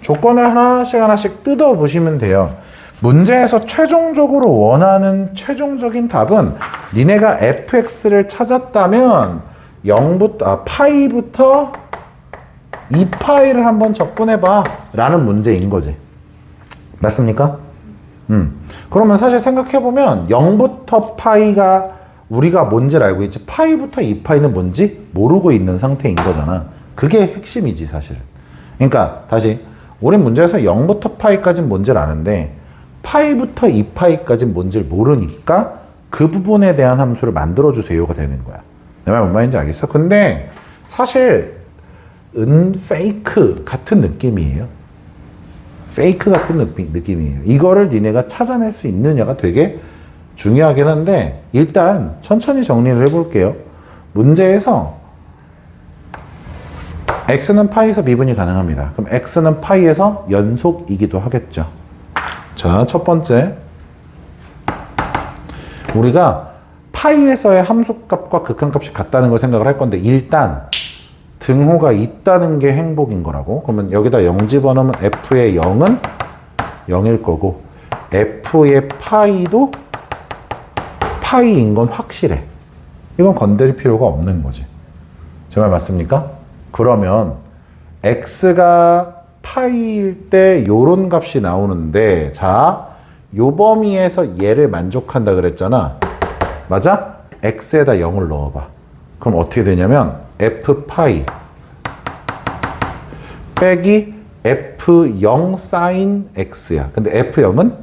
조건을 하나씩 뜯어 보시면 돼요. 문제에서 최종적으로 원하는 최종적인 답은 니네가 fx를 찾았다면 0부터 파이부터 2파이를 한번 적분해봐 라는 문제인 거지. 맞습니까? 그러면 사실 생각해보면 0부터 파이가 우리가 뭔지를 알고 있지, 파이부터 2파이는 뭔지 모르고 있는 상태인 거잖아. 그게 핵심이지 사실. 그러니까 다시, 우린 문제에서 0부터 파이까지는 뭔지를 아는데 파이부터 2파이까지는 뭔지를 모르니까 그 부분에 대한 함수를 만들어주세요가 되는 거야. 내 말 뭔 말인지 알겠어? 근데 사실 페이크 같은 느낌이에요. 페이크 같은 느낌이에요. 이거를 니네가 찾아낼 수 있느냐가 되게 중요하긴 한데, 일단 천천히 정리를 해볼게요. 문제에서 x는 파이에서 미분이 가능합니다. 그럼 x는 파이에서 연속이기도 하겠죠. 자, 첫 번째 우리가 파이에서의 함수값과 극한값이 같다는 걸 생각을 할 건데 일단 등호가 있다는 게 행복인 거라고. 그러면 여기다 0 집어넣으면 f의 0은 0일 거고 f의 파이도 파이인 건 확실해. 이건 건드릴 필요가 없는 거지. 제 말 맞습니까? 그러면 x가 파이일 때 요런 값이 나오는데 자, 요 범위에서 얘를 만족한다 그랬잖아. 맞아? x에다 0을 넣어봐. 그럼 어떻게 되냐면 f 파이 빼기 f0 사인 x야. 근데 f0은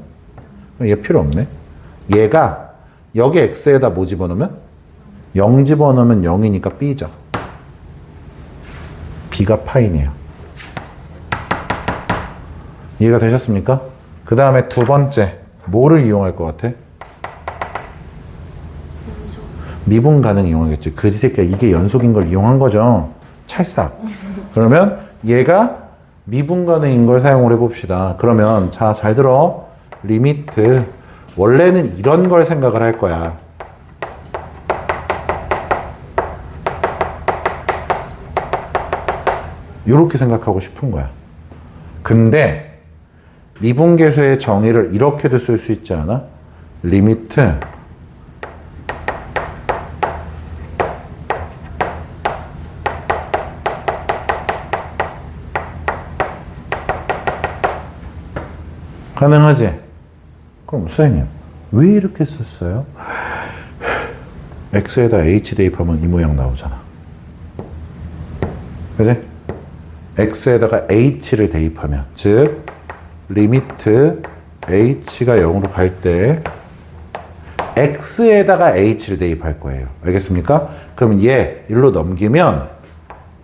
얘 필요 없네. 얘가 여기 x에다 뭐 집어넣으면 0 집어넣으면 0이니까 b죠. b가 파이네요. 이해가 되셨습니까? 그 다음에 두 번째 뭐를 이용할 것 같아? 미분 가능 이용하겠지. 그지 새끼야, 이게 연속인 걸 이용한 거죠. 찰싹. 그러면 얘가 미분 가능인 걸 사용을 해봅시다. 그러면 자, 잘 들어. 리미트 원래는 이런 걸 생각을 할 거야. 이렇게 생각하고 싶은 거야. 근데 미분계수의 정의를 이렇게도 쓸 수 있지 않아? 리미트 가능하지? 그럼 선생님 왜 이렇게 썼어요? x에다 h 대입하면 이 모양 나오잖아. 그치? x에다가 h를 대입하면 즉 리미트 h가 0으로 갈 때 x에다가 h를 대입할 거예요. 알겠습니까? 그럼 얘 일로 넘기면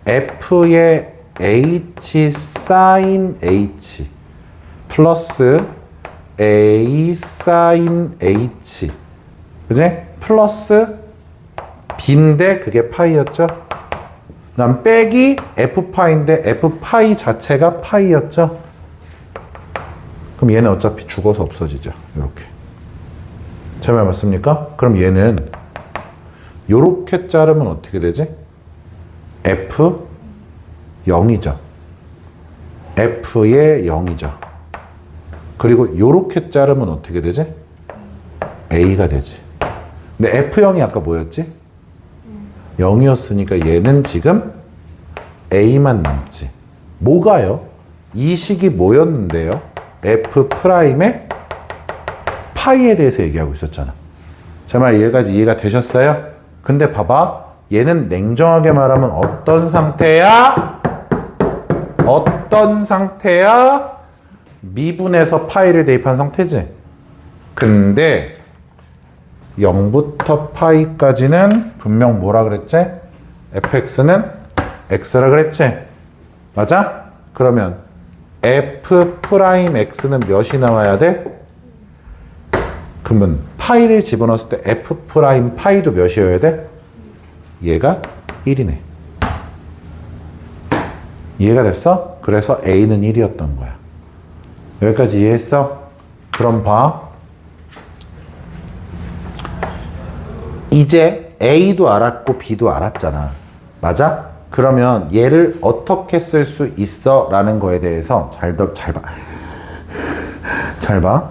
f의 h sin h 플러스 a sin h 그지? 플러스 b인데 그게 파이였죠? 난 빼기 f파이인데 f파이 자체가 파이였죠? 그럼 얘는 어차피 죽어서 없어지죠. 이렇게. 제 말 맞습니까? 그럼 얘는 요렇게 자르면 어떻게 되지? f 0이죠. f의 0이죠. 그리고 요렇게 자르면 어떻게 되지? a가 되지. 근데 f0이 아까 뭐였지? 0이었으니까 얘는 지금 a만 남지. 뭐가요? 이 식이 뭐였는데요? f'의 파이에 대해서 얘기하고 있었잖아. 제 말 이해가 되셨어요? 근데 봐봐. 얘는 냉정하게 말하면 어떤 상태야? 어떤 상태야? 미분에서 파이를 대입한 상태지. 근데 0부터 파이까지는 분명 뭐라 그랬지? fx는 x라 그랬지? 맞아? 그러면 f'x는 몇이 나와야 돼? 그러면 파이를 집어넣었을 때 f'파이도 몇이어야 돼? 얘가 1이네. 이해가 됐어? 그래서 a는 1이었던 거야. 여기까지 이해했어? 그럼 봐. 이제 a도 알았고 b도 알았잖아. 맞아? 그러면 얘를 어떻게 쓸 수 있어? 라는 거에 대해서 잘 봐. 잘 봐.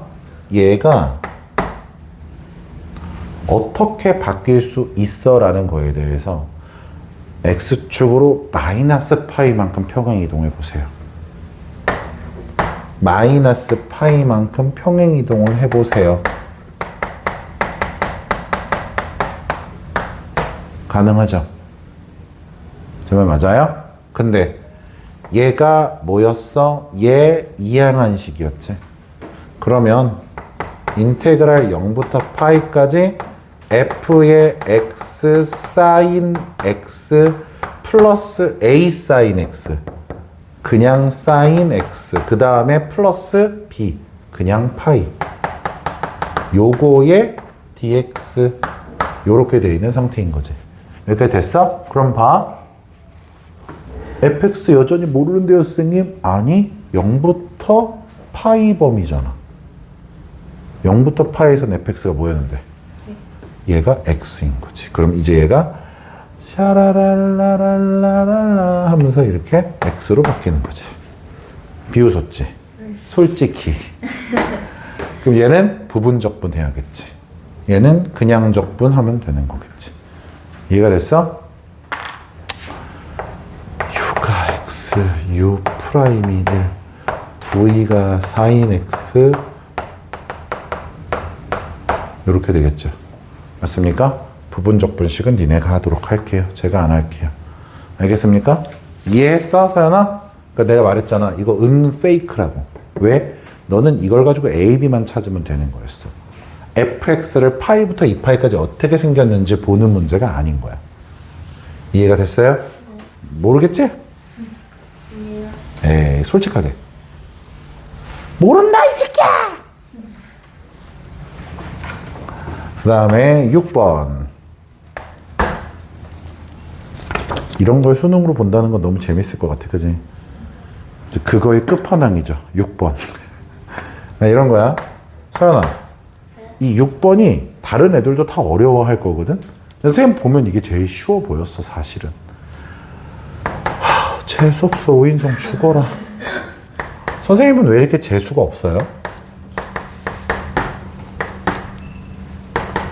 얘가 어떻게 바뀔 수 있어? 라는 거에 대해서 x축으로 마이너스 파이만큼 평행 이동해 보세요. 마이너스 파이만큼 평행 이동을 해보세요. 가능하죠? 제 말 맞아요? 근데 얘가 뭐였어? 얘 이항한식이었지. 그러면 인테그랄 0부터 파이까지 f의 x sin x 플러스 a sin x 그냥 sin x 그 다음에 플러스 b 그냥 파이 요거의 dx 요렇게 되어 있는 상태인 거지. 여기까지 됐어? 그럼 봐. fx 여전히 모르는데요, 선생님? 아니, 0부터 파이 범위잖아. 0부터 파이에서는 fx가 뭐였는데? 얘가 x인 거지. 그럼 이제 얘가 샤라랄라랄라랄라 하면서 이렇게 x로 바뀌는 거지. 비웃었지? 솔직히. 그럼 얘는 부분적분 해야겠지. 얘는 그냥 적분하면 되는 거겠지. 이해가 됐어? u가 x, u 프라임이 1, v가 4인 x 이렇게 되겠죠. 맞습니까? 부분적 분식은 니네가 하도록 할게요. 제가 안 할게요. 알겠습니까? 이해했어, 서연아? 그러니까 내가 말했잖아. 이거 은페이크라고. 왜? 너는 이걸 가지고 A, B만 찾으면 되는 거였어. fx를 파이부터 2파이까지 어떻게 생겼는지 보는 문제가 아닌 거야. 이해가 됐어요? 모르겠지? 에이, 솔직하게. 모른다, 이 새끼야! 그 다음에 6번. 이런 걸 수능으로 본다는 건 너무 재밌을 것 같아, 그지? 그거의 끝판왕이죠, 6번. 이런 거야. 서연아, 이 6번이 다른 애들도 다 어려워할 거거든? 선생님 보면 이게 제일 쉬워 보였어, 사실은. 재수없어, 오인성 죽어라. 선생님은 왜 이렇게 재수가 없어요?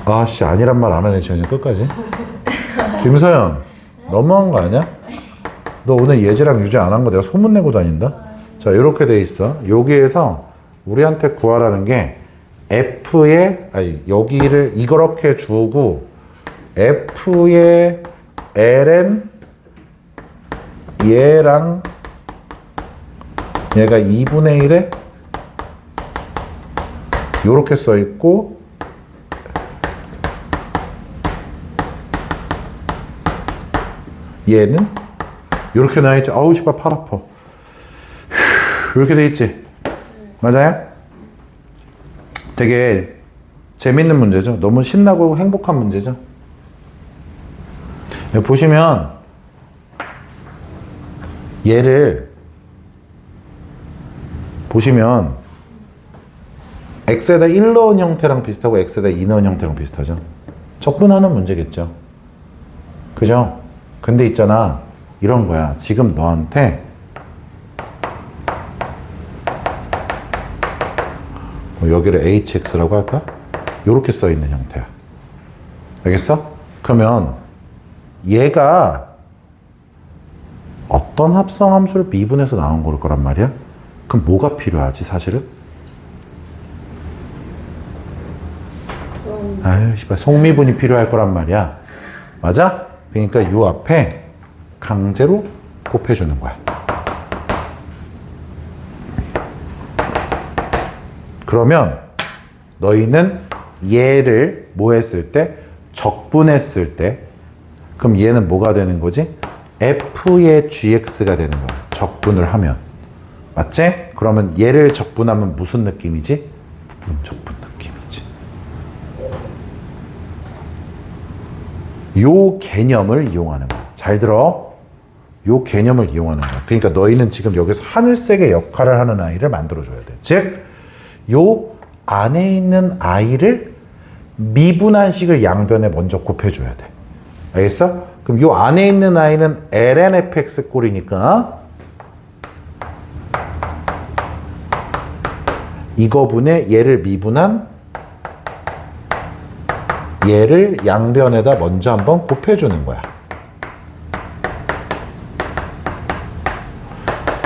아씨, 아니란 말 안 하네, 전혀 끝까지. 김서연, 너무한 거 아니야? 너 오늘 예지랑 유지 안 한 거 내가 소문내고 다닌다? 자, 이렇게 돼 있어. 여기에서 우리한테 구하라는 게 F에, 아니, 여기를 이렇게 주고 F에 ln 얘랑 얘가 2분의 1에 요렇게 써 있고 얘는 요렇게 나와 있지. 아우 씨발 팔 아파. 이렇게 돼 있지. 맞아요? 되게 재밌는 문제죠. 너무 신나고 행복한 문제죠. 보시면 얘를 보시면 x에다 1 넣은 형태랑 비슷하고 x에다 2 넣은 형태랑 비슷하죠. 적분하는 문제겠죠. 그죠? 근데 있잖아, 이런 거야. 지금 너한테 여기를 hx라고 할까? 요렇게 써 있는 형태야. 알겠어? 그러면 얘가 어떤 합성함수를 미분해서 나온 걸 거란 말이야? 그럼 뭐가 필요하지, 사실은? 아유, 씨발, 속미분이 필요할 거란 말이야. 맞아? 그러니까 요 앞에 강제로 곱해주는 거야. 그러면 너희는 얘를 뭐 했을 때? 적분했을 때, 그럼 얘는 뭐가 되는 거지? f의 gx가 되는 거야. 적분을 하면. 맞지? 그러면 얘를 적분하면 무슨 느낌이지? 부분적분 느낌이지. 요 개념을 이용하는 거야. 잘 들어. 요 개념을 이용하는 거야. 그러니까 너희는 지금 여기서 하늘색의 역할을 하는 아이를 만들어줘야 돼. 즉, 요 안에 있는 아이를 미분한 식을 양변에 먼저 곱해줘야 돼. 알겠어? 그럼 요 안에 있는 아이는 ln fx 꼴이니까 이거분의 얘를 미분한 얘를 양변에다 먼저 한번 곱해주는 거야.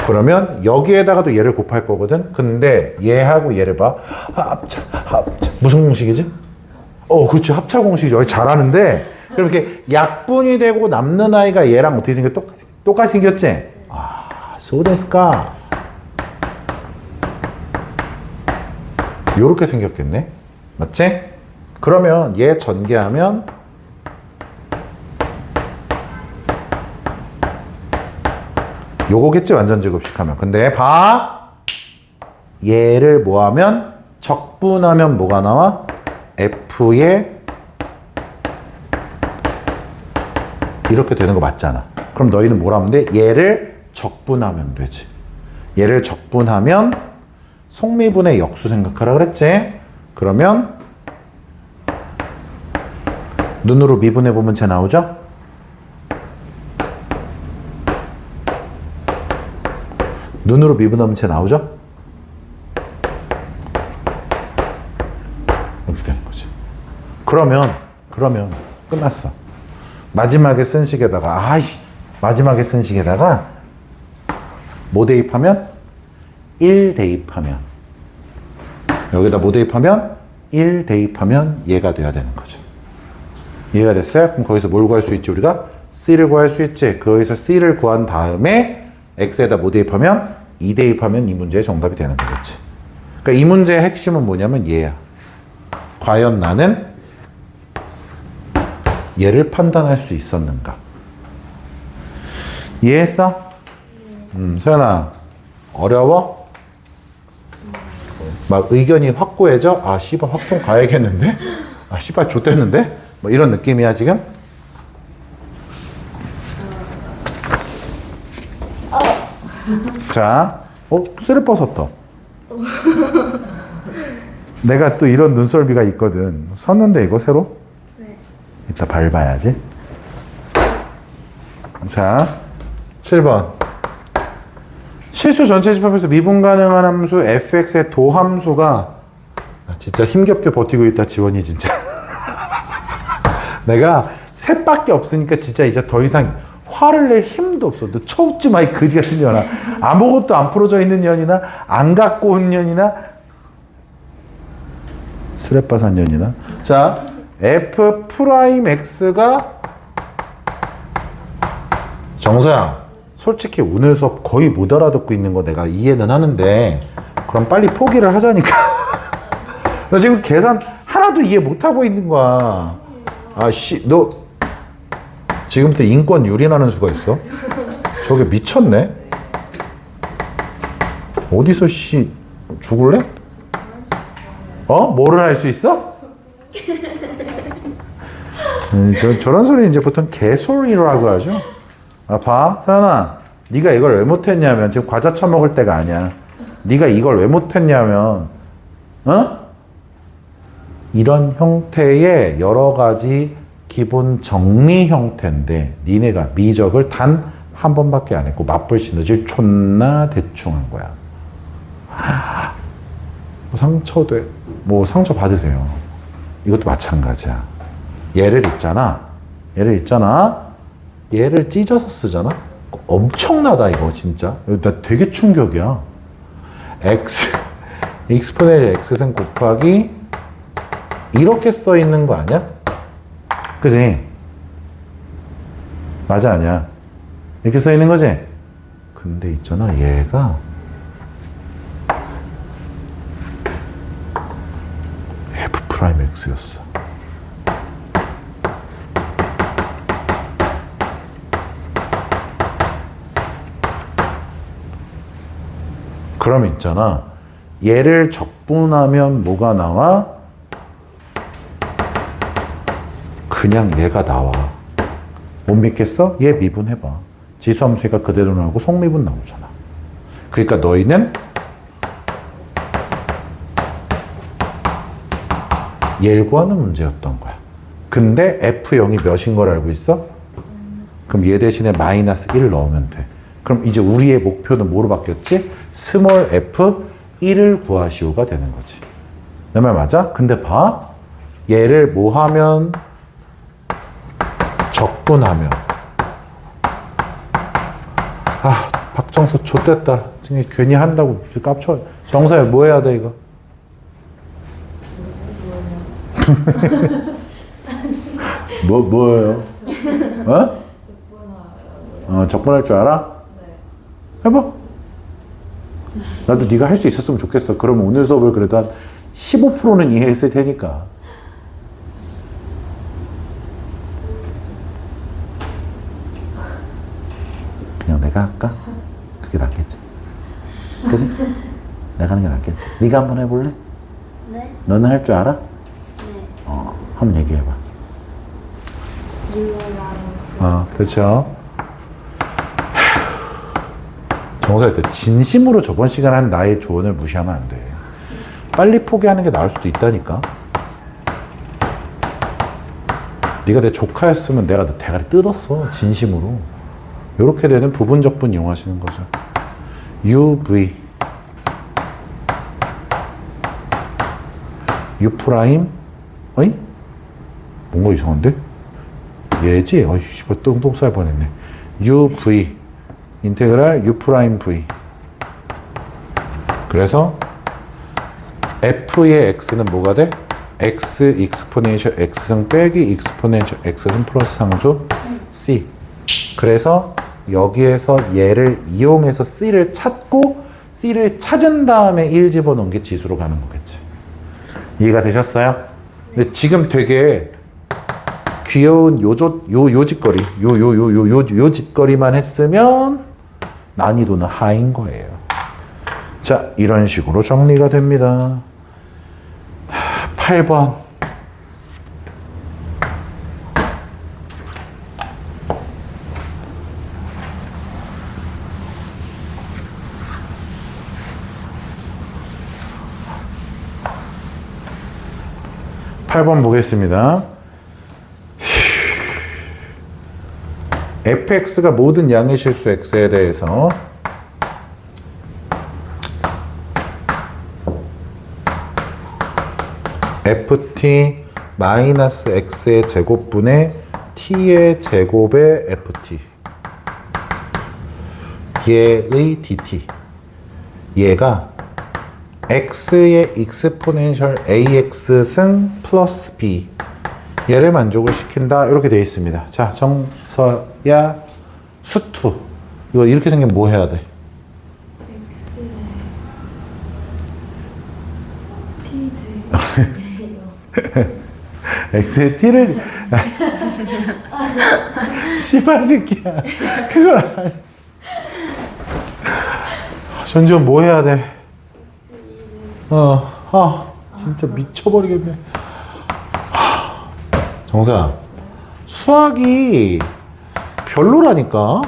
그러면 여기에다가도 얘를 곱할 거거든. 근데 얘하고 얘를 봐. 합차. 무슨 공식이지? 그렇지. 합차 공식이죠. 잘하는데 그렇게 약분이 되고 남는 아이가 얘랑 어떻게 생겼? 똑같이 생겼지? 소데스까? 요렇게 생겼겠네. 맞지? 그러면 얘 전개하면 요거겠지, 완전 제곱식하면. 근데 봐, 얘를 뭐하면 적분하면 뭐가 나와? f에 이렇게 되는 거 맞잖아. 그럼 너희는 뭐라 하면 돼? 얘를 적분하면 되지. 얘를 적분하면 속미분의 역수 생각하라 그랬지? 그러면 눈으로 미분해보면 쟤 나오죠? 눈으로 미분하면 쟤 나오죠? 이렇게 되는 거지. 그러면 끝났어. 마지막에 쓴 식에다가 마지막에 쓴 식에다가 뭐 대입하면? 1 대입하면 여기다 뭐 대입하면? 1 대입하면 얘가 돼야 되는 거죠. 이해가 됐어요? 그럼 거기서 뭘 구할 수 있지? 우리가 C를 구할 수 있지. 거기서 C를 구한 다음에 X에다 뭐 대입하면? 2 대입하면 이 문제의 정답이 되는 거겠지. 그러니까 이 문제의 핵심은 뭐냐면 얘야. 과연 나는 얘를 판단할 수 있었는가? 이해했어? 소연아, 어려워? 막 의견이 확고해져? 아, 씨발, 확통 가야겠는데? 아, 씨발, 좆됐는데? 뭐 이런 느낌이야, 지금? 자, 쓰레빠 섰다. 내가 또 이런 눈썰미가 있거든. 섰는데 이거 새로? 네. 이따 밟아야지. 자, 7번. 실수 전체 집합에서 미분 가능한 함수 fx의 도함수가 진짜 힘겹게 버티고 있다, 지원이 진짜. 내가 셋밖에 없으니까 진짜 이제 더 이상 화를 낼 힘도 없어. 너 쳐웃지 마, 이 거지 같은 년아. 아무것도 안 풀어져 있는 년이나 안 갖고 온 년이나 스레빠산 년이나. 자, f 프라임 x가 정서야, 솔직히 오늘 수업 거의 못 알아듣고 있는 거 내가 이해는 하는데 그럼 빨리 포기를 하자니까. 너 지금 계산 하나도 이해 못하고 있는 거야. 너 지금부터 인권 유린하는 수가 있어? 저게 미쳤네? 어디서 죽을래? 뭐를 할 수 있어? 저런 소리 이제 보통 개소리라고 하죠. 봐, 서연아, 네가 이걸 왜 못했냐면 지금 과자 처먹을 때가 아니야. 네가 이걸 왜 못했냐면 이런 형태의 여러 가지 기본 정리 형태인데 니네가 미적을 단 한 번밖에 안 했고 맞불 시너지를 존나 대충 한 거야. 상처 받으세요. 이것도 마찬가지야. 얘를 있잖아. 얘를 찢어서 쓰잖아. 엄청나다 이거 진짜. 나 되게 충격이야. 익스포넨셜 x승 곱하기 이렇게 써 있는 거 아니야? 그지? 맞아, 아니야? 이렇게 써 있는 거지? 근데 있잖아, 얘가 f 프라임 x였어. 그럼 있잖아, 얘를 적분하면 뭐가 나와? 그냥 얘가 나와. 못 믿겠어? 얘 미분해봐. 지수함수가 그대로 나오고 속미분 나오잖아. 그러니까 너희는 얘를 구하는 문제였던 거야. 근데 F0이 몇인 걸 알고 있어? 그럼 얘 대신에 마이너스 1 넣으면 돼. 그럼 이제 우리의 목표는 뭐로 바뀌었지? 스몰 f 1을 구하시오가 되는 거지. 내 말 맞아? 근데 봐. 얘를 뭐 하면? 적분하면. 박정서 좆됐다. 괜히 한다고 깝쳐. 정서야, 뭐 해야 돼, 이거? 뭐예요? 적분할 줄 알아? 네. 해봐. 나도 네가 할 수 있었으면 좋겠어. 그러면 오늘 수업을 그래도 한 15%는 이해했을 테니까. 그냥 내가 할까? 그게 낫겠지. 그지? 내가 하는 게 낫겠지. 네가 한번 해볼래? 네. 너는 할 줄 알아? 네. 한번 얘기해봐. 유랑. 그렇죠. 정서야, 진심으로 저번 시간에 한 나의 조언을 무시하면 안 돼. 빨리 포기하는 게 나을 수도 있다니까. 네가 내 조카였으면 내가 너 대가리 뜯었어. 진심으로. 이렇게 되는 부분적분 이용하시는 거죠. UV U 프라임 어이? 뭔가 이상한데? 얘지? 어이 씨발 똥똥 쌀 뻔했네. UV 인테그랄 U 프라임 V. 그래서 F의 X는 뭐가 돼? X 익스포넨셜 X승 빼기 익스포넨셜 X승 플러스 상수 C. 그래서 여기에서 얘를 이용해서 C를 찾고 C를 찾은 다음에 1 집어넣은 게 지수로 가는 거겠지. 이해가 되셨어요? 근데 지금 되게 귀여운 요 짓거리, 요 짓거리만 했으면 난이도는 하인 거예요. 자, 이런 식으로 정리가 됩니다. 8번. 보겠습니다. fx가 모든 양의 실수 x에 대해서 ft 마이너스 x의 제곱분의 t의 제곱의 ft 얘의 dt 얘가 x의 익스포넨셜 ax승 플러스 b 얘를 만족을 시킨다 이렇게 되어 있습니다. 자, 정서야 수투 이거 이렇게 생기면 뭐 해야 돼? x의 t를 씨발 새끼야 그걸 아니 전지현 뭐 해야 돼? 진짜 미쳐버리겠네. 정서야, 수학이 별로라니까.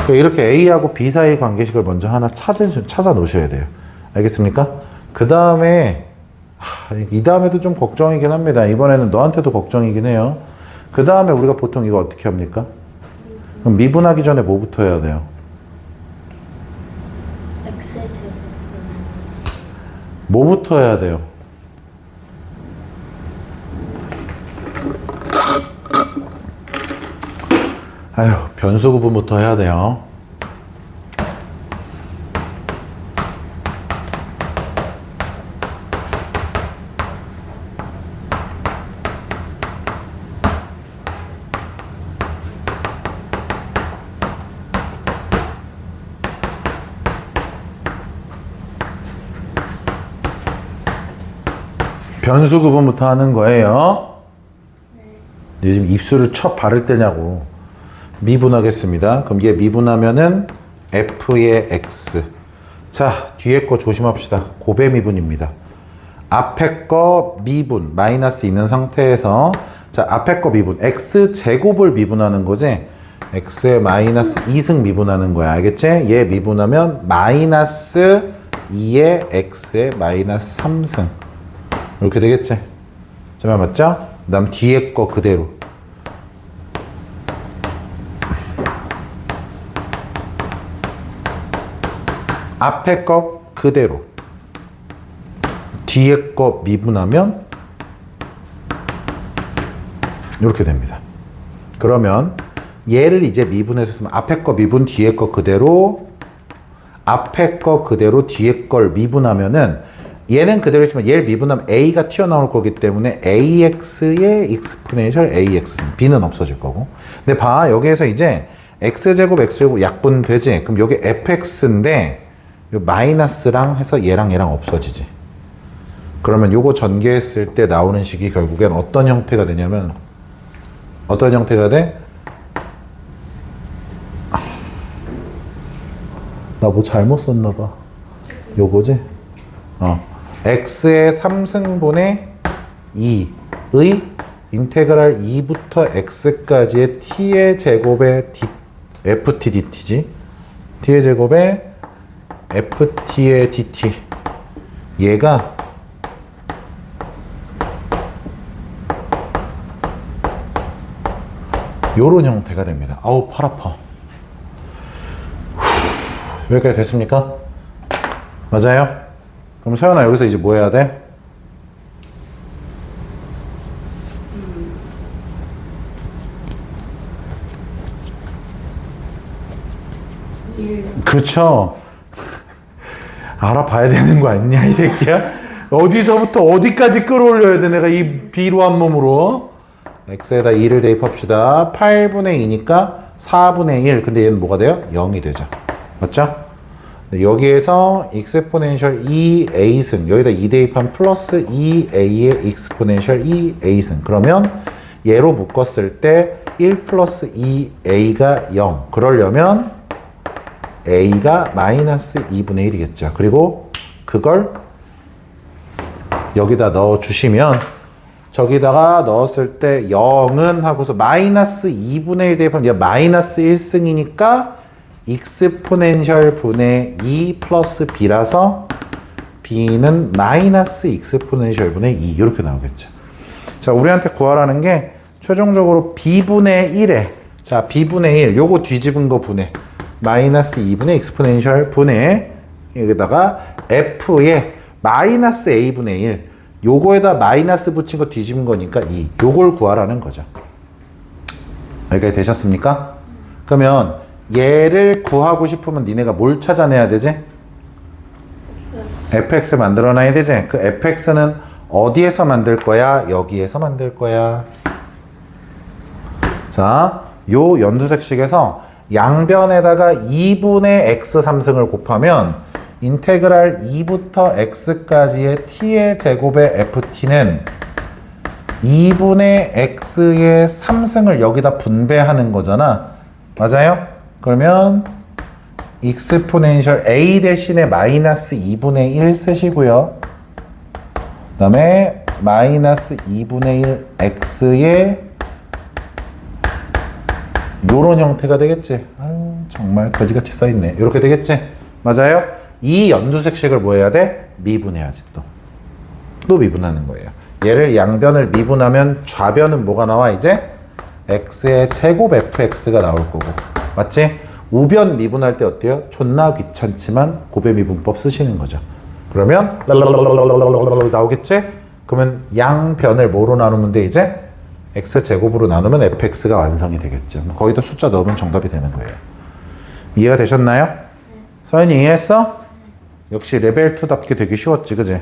이렇게 A하고 B 사이의 관계식을 먼저 하나 찾아 놓으셔야 돼요. 알겠습니까? 그 다음에, 이 다음에도 좀 걱정이긴 합니다. 이번에는 너한테도 걱정이긴 해요. 그 다음에 우리가 보통 이거 어떻게 합니까? 그럼 미분하기 전에 뭐부터 해야 돼요? X의 제곱. 뭐부터 해야 돼요? 아유, 변수 구분부터 해야 돼요. 변수 구분부터 하는 거예요. 네. 지금 입술을 쳐 바를 때냐고. 미분하겠습니다. 그럼 얘 미분하면은 f의 x. 자, 뒤에 거 조심합시다. 고배 미분입니다. 앞에 거 미분, 마이너스 있는 상태에서 자, 앞에 거 미분, x 제곱을 미분하는 거지. x의 마이너스 2승 미분하는 거야. 알겠지? 얘 미분하면 마이너스 2의 x의 마이너스 3승. 이렇게 되겠지? 자, 맞죠? 그 다음 뒤에 거 그대로. 앞에 거 그대로. 뒤에 거 미분하면 이렇게 됩니다. 그러면 얘를 이제 미분해서 쓰면 앞에 거 미분, 뒤에 거 그대로, 앞에 거 그대로, 뒤에 걸 미분하면은 얘는 그대로 있지만 얘를 미분하면 a가 튀어나올 거기 때문에 ax의 익스포넨셜 ax, b는 없어질 거고. 근데 봐, 여기에서 이제 x제곱 x제곱 약분되지? 그럼 여기 fx인데 요 마이너스랑 해서 얘랑 없어지지. 그러면 요거 전개했을 때 나오는 식이 결국엔 어떤 형태가 되냐면 어떤 형태가 돼? 나 뭐 잘못 썼나 봐. 요거지? x의 3승분의 2의 인테그랄 2부터 x까지의 t의 제곱의 ft dt지. t의 제곱의 ft의 dt. 얘가 요런 형태가 됩니다. 아우 팔 아파. 여기까지 됐습니까? 맞아요? 그럼 서연아 여기서 이제 뭐 해야 돼? 그쵸? 알아봐야 되는 거 아니냐 이 새끼야? 어디서부터 어디까지 끌어올려야 돼 내가 이 비루한 몸으로. x에다 2를 대입합시다. 8분의 2니까 4분의 1. 근데 얘는 뭐가 돼요? 0이 되죠. 맞죠? 네, 여기에서 익스포넨셜 2a승 여기다 2 대입하면 플러스 2a의 익스포넨셜 2a승. 그러면 얘로 묶었을 때 1 플러스 2a가 0. 그러려면 a가 마이너스 2분의 1이겠죠. 그리고 그걸 여기다 넣어주시면 저기다가 넣었을 때 0은 하고서 마이너스 2분의 1 대입하면 얘 마이너스 1승이니까 익스포넨셜 분의 2 플러스 b라서 b는 마이너스 익스포넨셜 분의 2 이렇게 나오겠죠. 자, 우리한테 구하라는 게 최종적으로 b분의 1에 자 b분의 1 요거 뒤집은 거 분의 마이너스 2분의 익스포넨셜 분의 여기다가 f에 마이너스 a분의 1 요거에다 마이너스 붙인 거 뒤집은 거니까 2 요걸 구하라는 거죠. 여기까지 되셨습니까? 그러면 얘를 구하고 싶으면 니네가 뭘 찾아내야 되지? fx 만들어놔야 되지? 그 fx는 어디에서 만들 거야? 여기에서 만들 거야. 자, 요 연두색식에서 양변에다가 2분의 x 3승을 곱하면 인테그랄 2부터 x까지의 t의 제곱의 ft는 2분의 x의 3승을 여기다 분배하는 거잖아. 맞아요? 그러면 익스포넨셜 a 대신에 마이너스 2분의 1 쓰시고요. 그 다음에 마이너스 2분의 1 x의 요런 형태가 되겠지. 아유, 정말 거지같이 써있네. 이렇게 되겠지? 맞아요? 이 연두색식을 뭐 해야 돼? 미분해야지 또. 또 미분하는 거예요. 얘를 양변을 미분하면 좌변은 뭐가 나와 이제? x의 제곱 fx가 나올 거고. 맞지? 우변 미분할 때 어때요? 존나 귀찮지만 곱의 미분법 쓰시는 거죠. 그러면 나오겠지? 그러면 양변을 뭐로 나누면 돼 이제? x제곱으로 나누면 fx가 완성이 되겠죠. 거기다 숫자 넣으면 정답이 되는 거예요. 이해가 되셨나요? 서연이 이해했어? 역시 레벨 2답게 되게 쉬웠지, 그지?